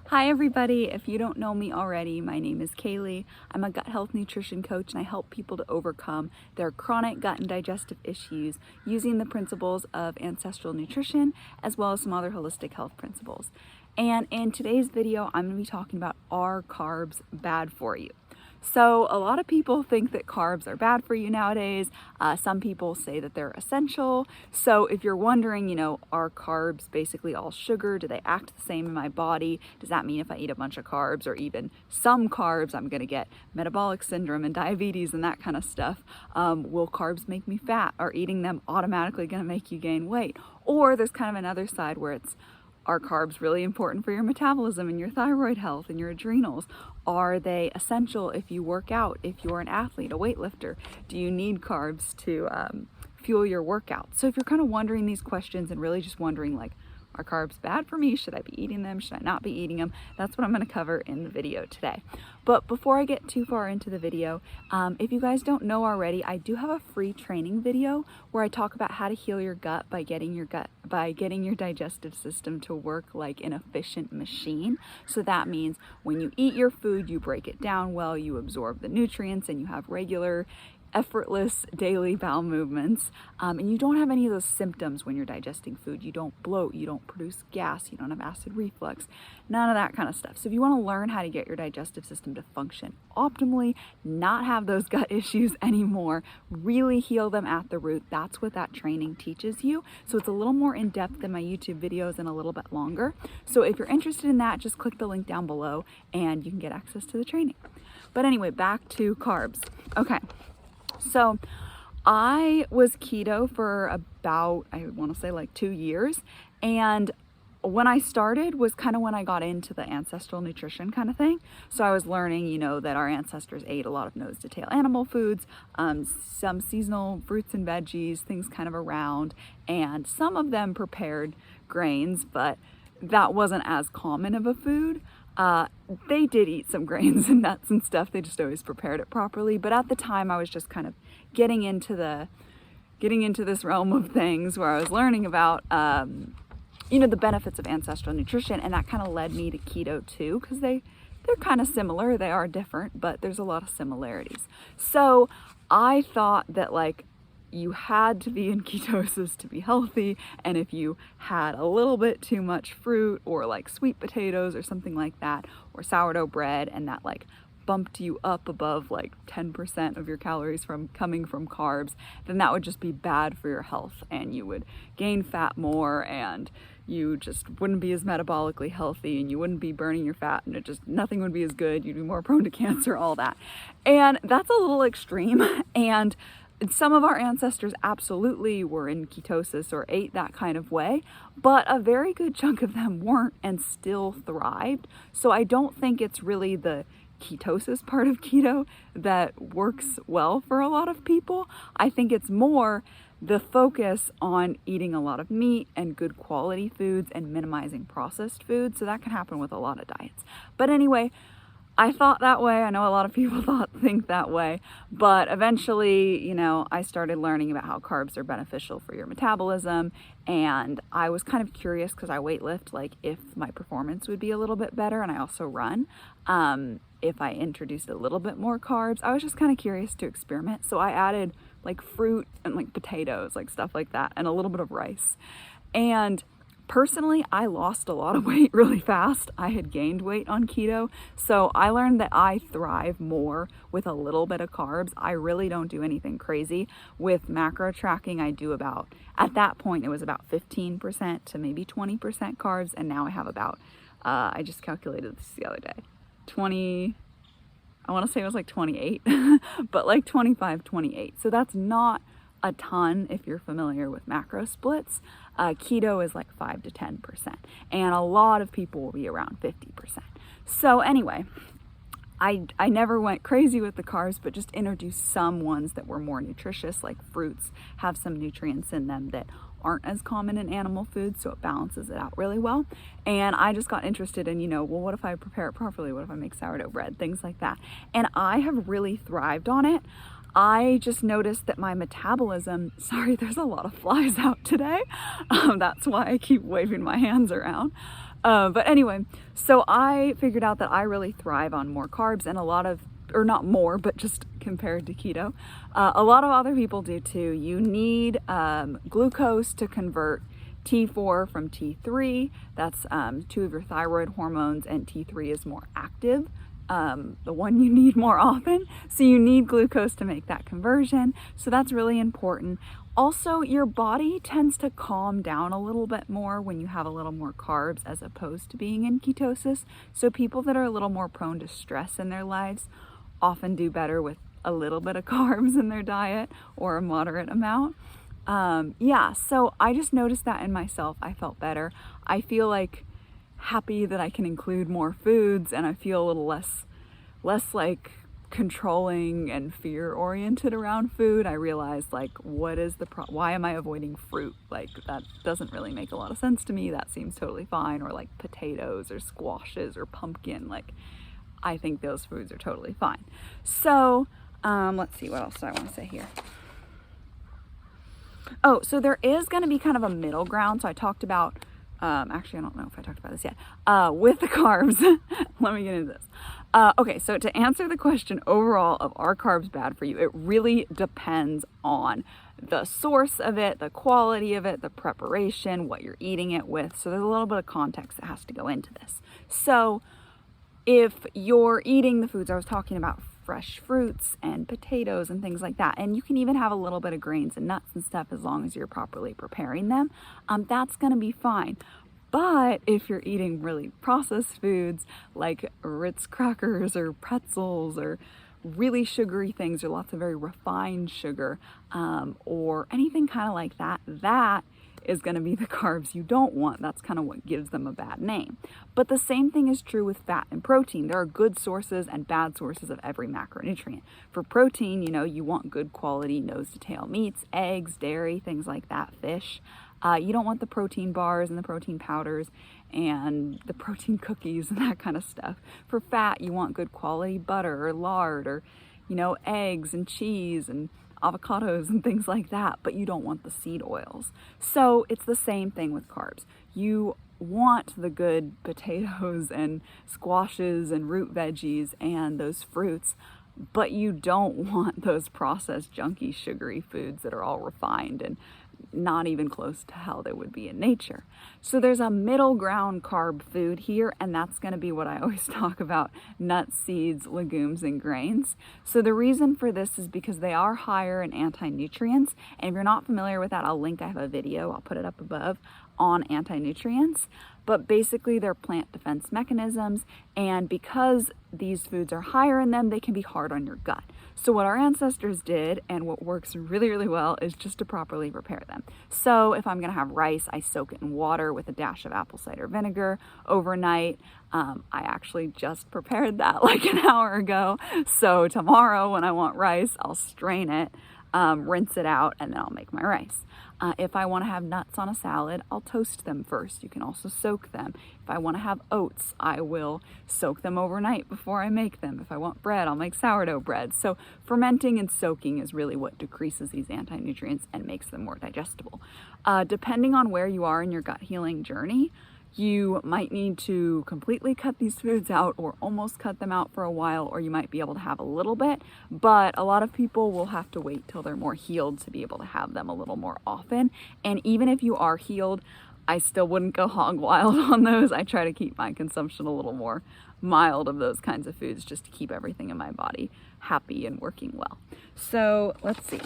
Hi everybody, if you don't know me already, my name is Kaylee. I'm a gut health nutrition coach and I help people to overcome their chronic gut and digestive issues using the principles of ancestral nutrition as well as some other holistic health principles. And in today's video, I'm going to be talking about, are carbs bad for you? So a lot of people think that carbs are bad for you nowadays. Some people say that they're essential. So if you're wondering, are carbs basically all sugar? Do they act the same in my body? Does that mean if I eat a bunch of carbs or even some carbs, I'm gonna get metabolic syndrome and diabetes and that kind of stuff? Will carbs make me fat? Are eating them automatically gonna make you gain weight? Or there's kind of another side where it's, are carbs really important for your metabolism and your thyroid health and your adrenals? Are they essential if you work out, if you're an athlete, a weightlifter? Do you need carbs to fuel your workout? So if you're kind of wondering these questions and really just wondering like, are carbs bad for me? Should I be eating them? Should I not be eating them? That's what I'm going to cover in the video today. But before I get too far into the video, if you guys don't know already, I do have a free training video where I talk about how to heal your gut by getting your digestive system to work like an efficient machine. So that means when you eat your food, you break it down well, you absorb the nutrients, and you have regular effortless daily bowel movements, and you don't have any of those symptoms when you're digesting food. You don't bloat, you don't produce gas, you don't have acid reflux, none of that kind of stuff. So if you want to learn how to get your digestive system to function optimally, not have those gut issues anymore, really heal them at the root, that's what that training teaches you. So it's a little more in depth than my YouTube videos and a little bit longer. So if you're interested in that, just click the link down below and you can get access to the training. But anyway, back to carbs. Okay. So I was keto for about, I want to say like 2 years. And when I started was kind of when I got into the ancestral nutrition kind of thing. So I was learning, that our ancestors ate a lot of nose to tail animal foods, some seasonal fruits and veggies, things kind of around, and some of them prepared grains, but that wasn't as common of a food. They did eat some grains and nuts and stuff. They just always prepared it properly. But at the time I was just kind of getting into this realm of things where I was learning about, the benefits of ancestral nutrition. And that kind of led me to keto too, because they're kind of similar. They are different, but there's a lot of similarities. So I thought that like, you had to be in ketosis to be healthy, and if you had a little bit too much fruit or like sweet potatoes or something like that, or sourdough bread, and that like bumped you up above like 10% of your calories from coming from carbs, then that would just be bad for your health and you would gain fat more and you just wouldn't be as metabolically healthy and you wouldn't be burning your fat and nothing would be as good. You'd be more prone to cancer, all that. And that's a little extreme. And some of our ancestors absolutely were in ketosis or ate that kind of way, but a very good chunk of them weren't and still thrived. So I don't think it's really the ketosis part of keto that works well for a lot of people. I think it's more the focus on eating a lot of meat and good quality foods and minimizing processed foods. So that can happen with a lot of diets. But anyway, I thought that way. I know a lot of people think that way, but eventually, I started learning about how carbs are beneficial for your metabolism, and I was kind of curious because I weightlift, like if my performance would be a little bit better, and I also run. If I introduced a little bit more carbs, I was just kind of curious to experiment. So I added like fruit and like potatoes, like stuff like that, and a little bit of rice. And personally, I lost a lot of weight really fast. I had gained weight on keto. So I learned that I thrive more with a little bit of carbs. I really don't do anything crazy. With macro tracking, I do about, at that point, it was about 15% to maybe 20% carbs. And now I have about, I just calculated this the other day, I want to say it was like 28, but like 25, 28. So that's not a ton if you're familiar with macro splits. Keto is like 5 to 10%, and a lot of people will be around 50%. So anyway, I never went crazy with the carbs, but just introduced some ones that were more nutritious, like fruits have some nutrients in them that aren't as common in animal foods, so it balances it out really well. And I just got interested in, well, what if I prepare it properly? What if I make sourdough bread? Things like that. And I have really thrived on it. I just noticed that my metabolism, sorry, there's a lot of flies out today. That's why I keep waving my hands around. But anyway, so I figured out that I really thrive on more carbs, and a lot of, or not more, but just compared to keto, a lot of other people do too. You need glucose to convert T4 from T3. That's two of your thyroid hormones, and T3 is more active, the one you need more often. So you need glucose to make that conversion. So that's really important. Also, your body tends to calm down a little bit more when you have a little more carbs as opposed to being in ketosis. So people that are a little more prone to stress in their lives often do better with a little bit of carbs in their diet, or a moderate amount. Yeah, so I just noticed that in myself. I felt better. I feel like happy that I can include more foods, and I feel a little less like controlling and fear oriented around food. I realized, like, what is the why am I avoiding fruit? Like, that doesn't really make a lot of sense to me. That seems totally fine. Or like potatoes or squashes or pumpkin. Like, I think those foods are totally fine. So let's see, what else do I want to say here? Oh, so there is going to be kind of a middle ground. So I talked about, actually, I don't know if I talked about this yet, with the carbs. Let me get into this. Okay, so to answer the question overall of are carbs bad for you, it really depends on the source of it, the quality of it, the preparation, what you're eating it with. So there's a little bit of context that has to go into this. So if you're eating the foods I was talking about, fresh fruits and potatoes and things like that, and you can even have a little bit of grains and nuts and stuff as long as you're properly preparing them, that's going to be fine. But if you're eating really processed foods like Ritz crackers or pretzels or really sugary things, or lots of very refined sugar, or anything kind of like that, that is going to be the carbs you don't want. That's kind of what gives them a bad name. But the same thing is true with fat and protein. There are good sources and bad sources of every macronutrient. For protein, you know, you want good quality nose to tail meats, eggs, dairy, things like that, fish. You don't want the protein bars and the protein powders and the protein cookies and that kind of stuff. For fat, you want good quality butter or lard, or, you know, eggs and cheese and avocados and things like that, but you don't want the seed oils. So it's the same thing with carbs. You want the good potatoes and squashes and root veggies and those fruits, but you don't want those processed, junky, sugary foods that are all refined and not even close to how they would be in nature. So there's a middle ground carb food here, and that's going to be what I always talk about: nuts, seeds, legumes, and grains. So the reason for this is because they are higher in anti-nutrients, and if you're not familiar with that, I have a video, I'll put it up above, on anti-nutrients. But basically they're plant defense mechanisms, and because these foods are higher in them, they can be hard on your gut. So what our ancestors did, and what works really, really well, is just to properly prepare them. So if I'm gonna have rice, I soak it in water with a dash of apple cider vinegar overnight. I actually just prepared that like an hour ago. So tomorrow when I want rice, I'll strain it, rinse it out, and then I'll make my rice. If I want to have nuts on a salad, I'll toast them first. You can also soak them. If I want to have oats, I will soak them overnight before I make them. If I want bread, I'll make sourdough bread. So fermenting and soaking is really what decreases these anti-nutrients and makes them more digestible. Depending on where you are in your gut healing journey, you might need to completely cut these foods out or almost cut them out for a while, or you might be able to have a little bit, but a lot of people will have to wait till they're more healed to be able to have them a little more often. And even if you are healed, I still wouldn't go hog wild on those. I try to keep my consumption a little more mild of those kinds of foods, just to keep everything in my body happy and working well. So let's see.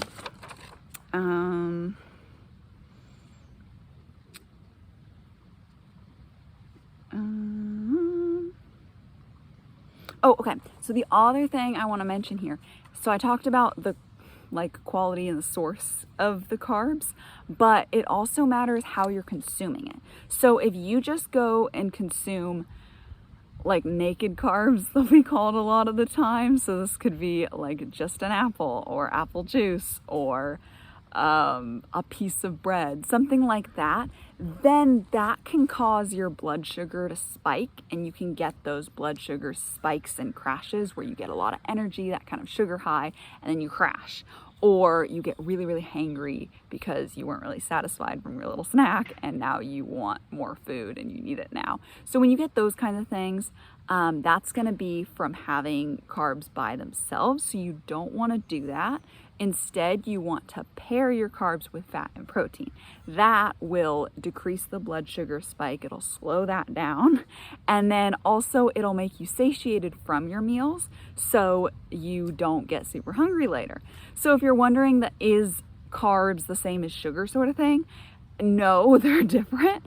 Oh, okay. So the other thing I want to mention here, so I talked about the quality and the source of the carbs, but it also matters how you're consuming it. So if you just go and consume like naked carbs, they'll be called a lot of the time. So this could be like just an apple or apple juice or a piece of bread, something like that, then that can cause your blood sugar to spike, and you can get those blood sugar spikes and crashes where you get a lot of energy, that kind of sugar high, and then you crash. or you get really, really hangry because you weren't really satisfied from your little snack and now you want more food and you need it now. So when you get those kinds of things, that's going to be from having carbs by themselves. So you don't want to do that. Instead, you want to pair your carbs with fat and protein. That will decrease the blood sugar spike. It'll slow that down. And then also it'll make you satiated from your meals so you don't get super hungry later. So if you're wondering that is carbs the same as sugar sort of thing, no, they're different.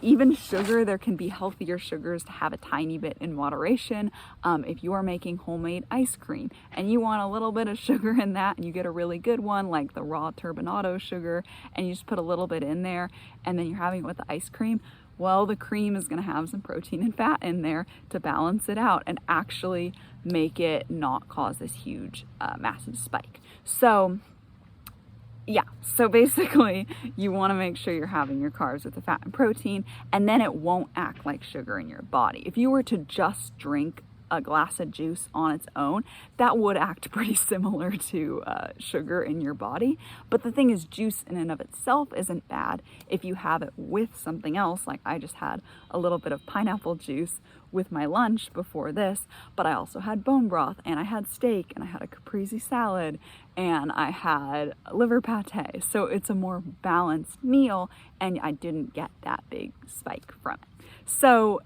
Even sugar, there can be healthier sugars to have a tiny bit in moderation. If you are making homemade ice cream and you want a little bit of sugar in that and you get a really good one like the raw turbinado sugar and you just put a little bit in there and then you're having it with the ice cream, well, the cream is going to have some protein and fat in there to balance it out and actually make it not cause this huge, massive spike. So yeah, so basically you want to make sure you're having your carbs with the fat and protein, and then it won't act like sugar in your body. If you were to just drink a glass of juice on its own, that would act pretty similar to sugar in your body. But the thing is, juice in and of itself isn't bad if you have it with something else. Like I just had a little bit of pineapple juice with my lunch before this, but I also had bone broth and I had steak and I had a caprese salad and I had liver pate. So it's a more balanced meal and I didn't get that big spike from it. So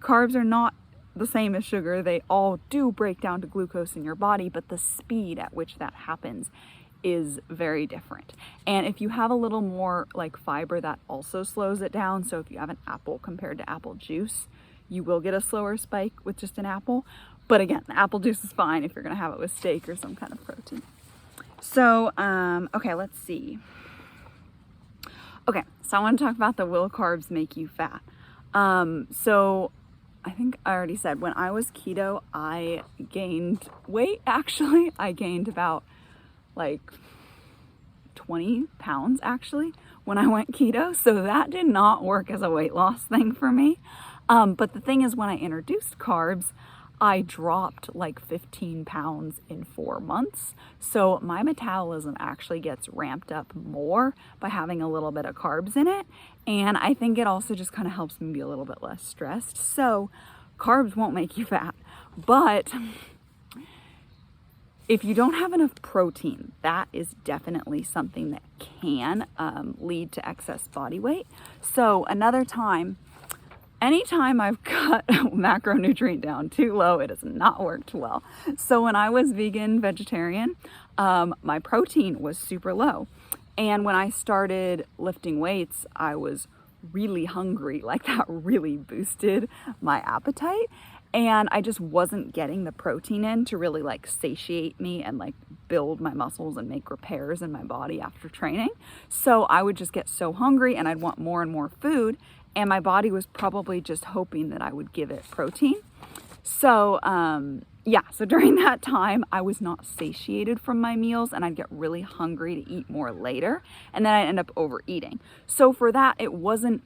carbs are not the same as sugar. They all do break down to glucose in your body, but the speed at which that happens is very different. And if you have a little more like fiber, that also slows it down. So if you have an apple compared to apple juice, you will get a slower spike with just an apple. But again, the apple juice is fine if you're gonna have it with steak or some kind of protein. So, okay, let's see. Okay, so I want to talk about the will carbs make you fat. So I think I already said when I was keto, I gained weight. Actually, I gained about like 20 pounds actually when I went keto. So that did not work as a weight loss thing for me. But the thing is, when I introduced carbs, I dropped like 15 pounds in 4 months. So my metabolism actually gets ramped up more by having a little bit of carbs in it. And I think it also just kind of helps me be a little bit less stressed. So carbs won't make you fat, but if you don't have enough protein, that is definitely something that can lead to excess body weight. So another time, anytime I've cut macronutrient down too low, it has not worked well. So when I was vegan, vegetarian, my protein was super low. And when I started lifting weights, I was really hungry. Like that really boosted my appetite. And I just wasn't getting the protein in to really like satiate me and like build my muscles and make repairs in my body after training. So I would just get so hungry and I'd want more and more food. And my body was probably just hoping that I would give it protein. So, yeah, so during that time, I was not satiated from my meals and I'd get really hungry to eat more later. And then I'd end up overeating. So for that, it wasn't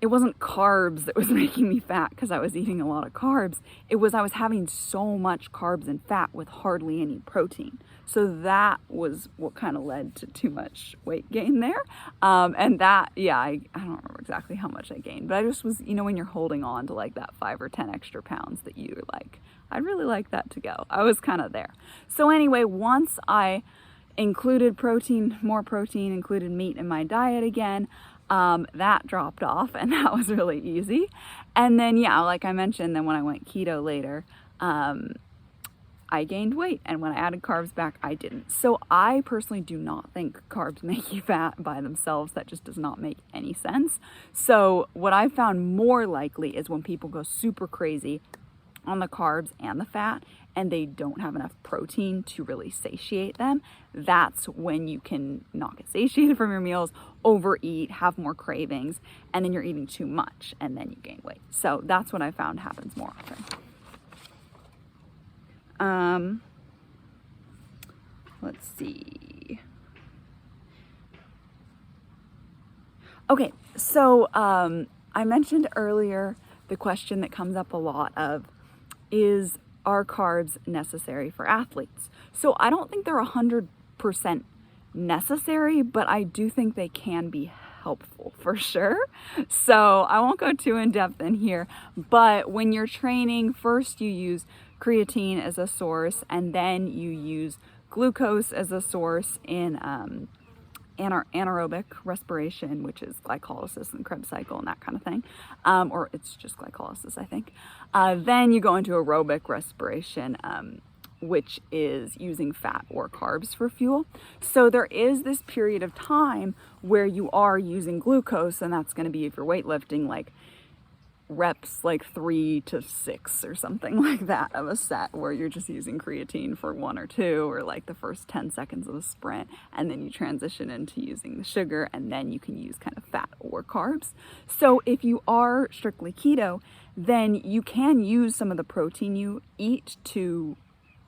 carbs that was making me fat because I was eating a lot of carbs. It was I was having so much carbs and fat with hardly any protein. So that was what kind of led to too much weight gain there. And that, yeah, I don't remember exactly how much I gained, but I just was, you know, when you're holding on to like that 5 or 10 extra pounds that you're like, I'd really like that to go. I was kind of there. So anyway, once I included protein, more protein, included meat in my diet again, that dropped off and that was really easy. And then, yeah, like I mentioned, then when I went keto later, I gained weight, and when I added carbs back, I didn't. So I personally do not think carbs make you fat by themselves. That just does not make any sense. So what I found more likely is when people go super crazy on the carbs and the fat and they don't have enough protein to really satiate them. That's when you can not get satiated from your meals, overeat, have more cravings, and then you're eating too much and then you gain weight. So that's what I found happens more often. Let's see. Okay, so I mentioned earlier the question that comes up a lot of are carbs necessary for athletes? So I don't think they're 100% 100% necessary, but I do think they can be helpful for sure. So I won't go too in depth in here, but when you're training, first you use creatine as a source, and then you use glucose as a source in anaerobic respiration, which is glycolysis and Krebs cycle and that kind of thing, or it's just glycolysis, I think. Then you go into aerobic respiration, which is using fat or carbs for fuel. So there is this period of time where you are using glucose, and that's going to be, if you're weightlifting, like reps like 3 to 6 or something like that of a set, where you're just using creatine for 1 or 2, or like the first 10 seconds of a sprint, and then you transition into using the sugar, and then you can use kind of fat or carbs. So if you are strictly keto, then you can use some of the protein you eat to,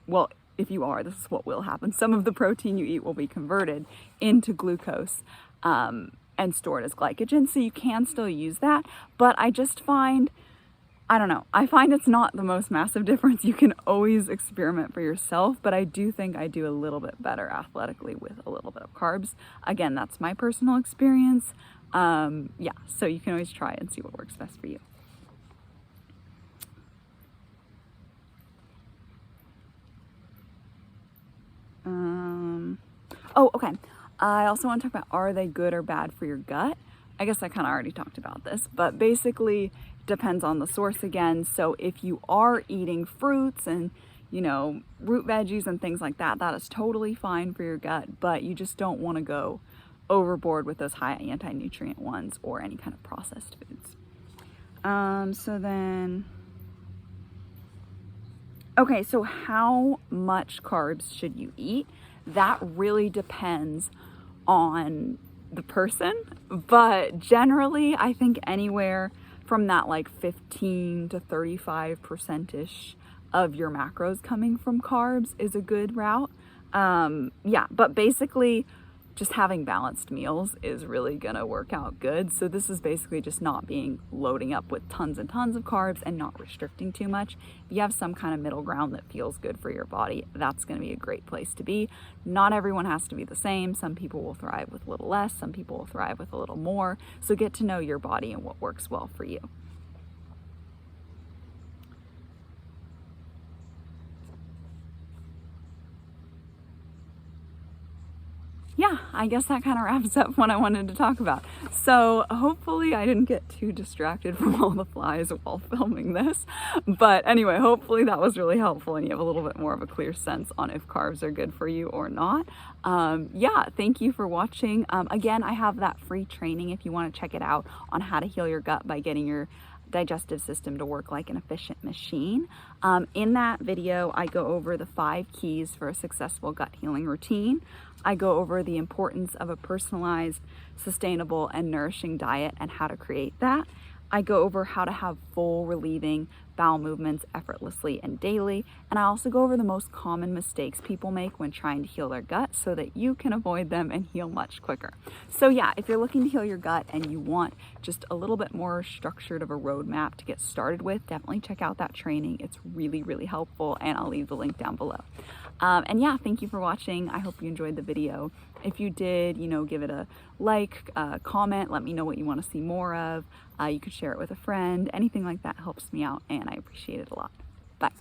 well, if you are, this is what will happen. Some of the protein you eat will be converted into glucose and stored as glycogen. So you can still use that. But I just find, I don't know, I find it's not the most massive difference. You can always experiment for yourself, but I do think I do a little bit better athletically with a little bit of carbs. Again, that's my personal experience. Yeah, so you can always try and see what works best for you. Oh, okay. I also want to talk about, are they good or bad for your gut? I guess I kind of already talked about this, but basically depends on the source again. So if you are eating fruits and, you know, root veggies and things like that, that is totally fine for your gut, but you just don't want to go overboard with those high anti-nutrient ones or any kind of processed foods. Okay, so how much carbs should you eat? That really depends on the person, but generally I think anywhere from that like 15 to 35%ish of your macros coming from carbs is a good route. Yeah, but basically just having balanced meals is really gonna work out good. So this is basically just not loading up with tons and tons of carbs and not restricting too much. If you have some kind of middle ground that feels good for your body, that's gonna be a great place to be. Not everyone has to be the same. Some people will thrive with a little less, some people will thrive with a little more. So get to know your body and what works well for you. Yeah, I guess that kind of wraps up what I wanted to talk about. So hopefully I didn't get too distracted from all the flies while filming this. But anyway, hopefully that was really helpful and you have a little bit more of a clear sense on if carbs are good for you or not. Yeah, thank you for watching. Again, I have that free training if you want to check it out on how to heal your gut by getting your digestive system to work like an efficient machine. In that video, I go over the 5 keys for a successful gut healing routine. I go over the importance of a personalized, sustainable, and nourishing diet and how to create that. I go over how to have full relieving bowel movements effortlessly and daily. And I also go over the most common mistakes people make when trying to heal their gut so that you can avoid them and heal much quicker. So yeah, if you're looking to heal your gut and you want just a little bit more structured of a roadmap to get started with, definitely check out that training. It's really, really helpful, and I'll leave the link down below. And yeah, thank you for watching. I hope you enjoyed the video. If you did, you know, give it a like, comment, let me know what you want to see more of. You could share it with a friend. Anything like that helps me out, and I appreciate it a lot. Bye.